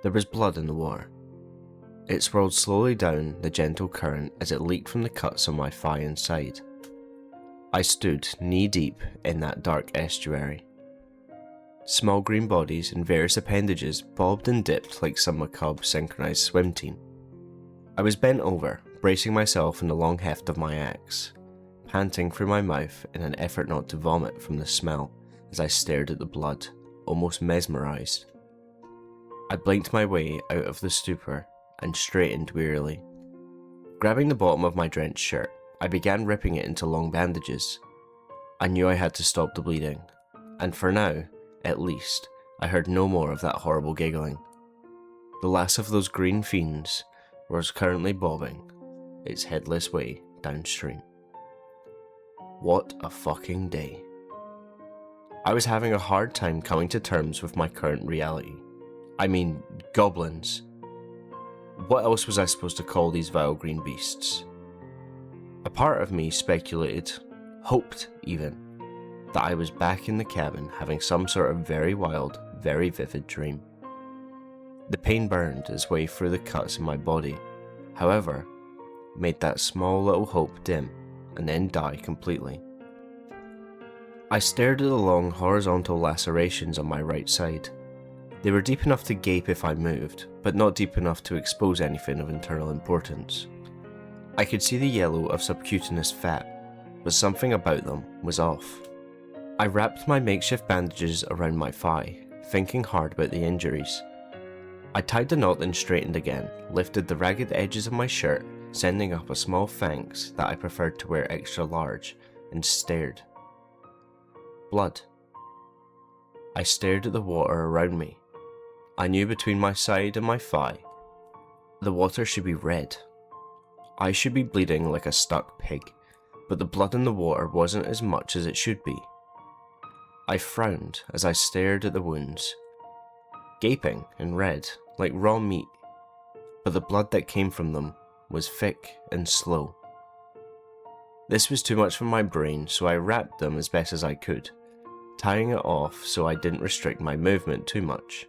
There was blood in the water. It swirled slowly down the gentle current as it leaked from the cuts on my thigh and side. I stood knee-deep in that dark estuary. Small green bodies and various appendages bobbed and dipped like some macabre synchronized swim team. I was bent over, bracing myself in the long heft of my axe, panting through my mouth in an effort not to vomit from the smell as I stared at the blood, almost mesmerized. I blinked my way out of the stupor and straightened wearily. Grabbing the bottom of my drenched shirt, I began ripping it into long bandages. I knew I had to stop the bleeding, and for now, at least, I heard no more of that horrible giggling. The last of those green fiends was currently bobbing its headless way downstream. What a fucking day. I was having a hard time coming to terms with my current reality. I mean, goblins. What else was I supposed to call these vile green beasts? A part of me speculated, hoped even, that I was back in the cabin having some sort of very wild, very vivid dream. The pain burned its way through the cuts in my body, however, made that small little hope dim and then die completely. I stared at the long horizontal lacerations on my right side. They were deep enough to gape if I moved, but not deep enough to expose anything of internal importance. I could see the yellow of subcutaneous fat, but something about them was off. I wrapped my makeshift bandages around my thigh, thinking hard about the injuries. I tied the knot and straightened again, lifted the ragged edges of my shirt, sending up a small thanks that I preferred to wear extra large, and stared. Blood. I stared at the water around me. I knew between my side and my thigh, the water should be red. I should be bleeding like a stuck pig, but the blood in the water wasn't as much as it should be. I frowned as I stared at the wounds, gaping and red like raw meat, but the blood that came from them was thick and slow. This was too much for my brain, so I wrapped them as best as I could, tying it off so I didn't restrict my movement too much.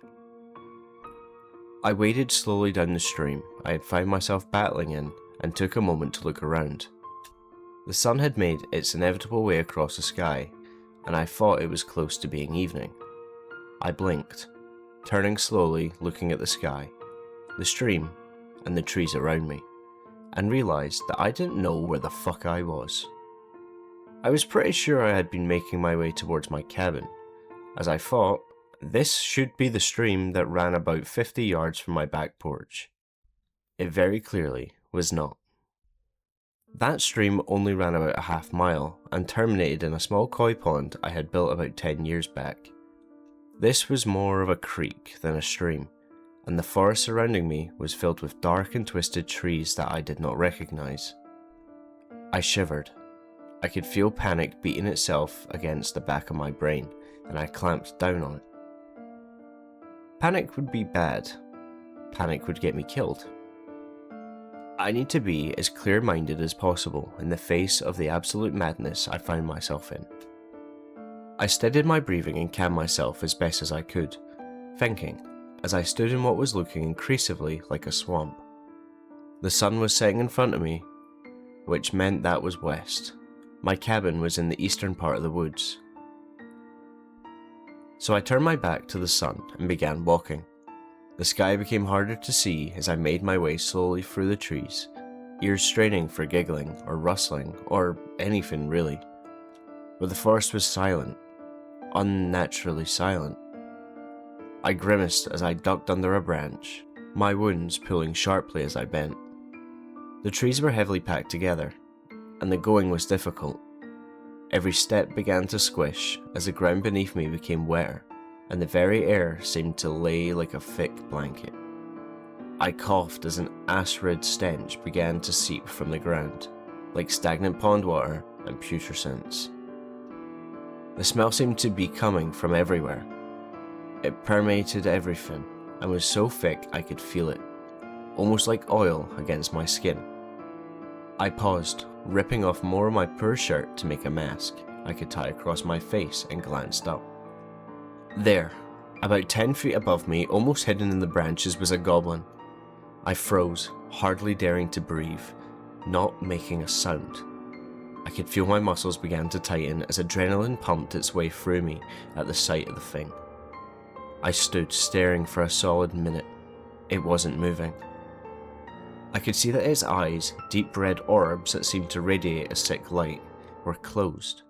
I waded slowly down the stream I had found myself battling in and took a moment to look around. The sun had made its inevitable way across the sky, and I thought it was close to being evening. I blinked, turning slowly, looking at the sky, the stream, and the trees around me, and realised that I didn't know where the fuck I was. I was pretty sure I had been making my way towards my cabin, as I thought this should be the stream that ran about 50 yards from my back porch. It very clearly was not. That stream only ran about a half mile and terminated in a small koi pond I had built about 10 years back. This was more of a creek than a stream, and the forest surrounding me was filled with dark and twisted trees that I did not recognise. I shivered. I could feel panic beating itself against the back of my brain, and I clamped down on it. Panic would be bad. Panic would get me killed. I need to be as clear-minded as possible in the face of the absolute madness I found myself in. I steadied my breathing and calmed myself as best as I could, thinking, as I stood in what was looking increasingly like a swamp. The sun was setting in front of me, which meant that was west. My cabin was in the eastern part of the woods. So I turned my back to the sun and began walking. The sky became harder to see as I made my way slowly through the trees, ears straining for giggling or rustling or anything really. But the forest was silent, unnaturally silent. I grimaced as I ducked under a branch, my wounds pulling sharply as I bent. The trees were heavily packed together, and the going was difficult. Every step began to squish as the ground beneath me became wetter, and the very air seemed to lay like a thick blanket. I coughed as an acrid stench began to seep from the ground, like stagnant pond water and putrescence. The smell seemed to be coming from everywhere. It permeated everything, and was so thick I could feel it, almost like oil against my skin. I paused, ripping off more of my poor shirt to make a mask I could tie across my face, and glanced up. There, About 10 feet above me, almost hidden in the branches, was a goblin. I froze, hardly daring to breathe, not making a sound. I could feel my muscles began to tighten as adrenaline pumped its way through me at the sight of the thing. I stood staring for a solid minute. It wasn't moving. I could see that its eyes, deep red orbs that seemed to radiate a sick light, were closed.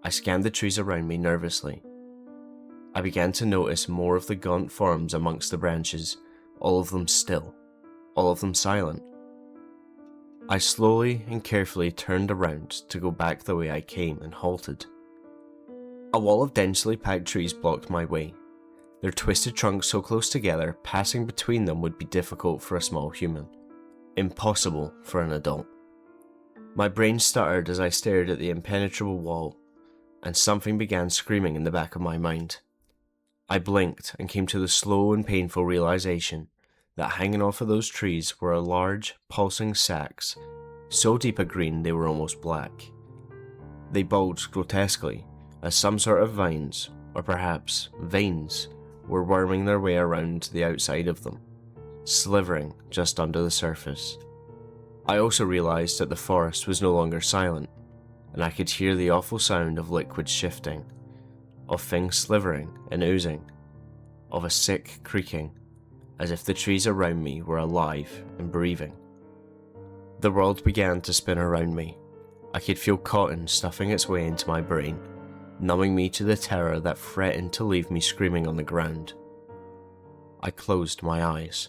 I scanned the trees around me nervously. I began to notice more of the gaunt forms amongst the branches, all of them still, all of them silent. I slowly and carefully turned around to go back the way I came and halted. A wall of densely packed trees blocked my way. Their twisted trunks so close together, passing between them would be difficult for a small human. Impossible for an adult. My brain stuttered as I stared at the impenetrable wall, and something began screaming in the back of my mind. I blinked and came to the slow and painful realization that hanging off of those trees were large, pulsing sacs, so deep a green they were almost black. They bulged grotesquely as some sort of vines, or perhaps veins, were worming their way around the outside of them, slithering just under the surface. I also realized that the forest was no longer silent, and I could hear the awful sound of liquid shifting, of things slithering and oozing, of a sick creaking, as if the trees around me were alive and breathing. The world began to spin around me. I could feel cotton stuffing its way into my brain, numbing me to the terror that threatened to leave me screaming on the ground. I closed my eyes.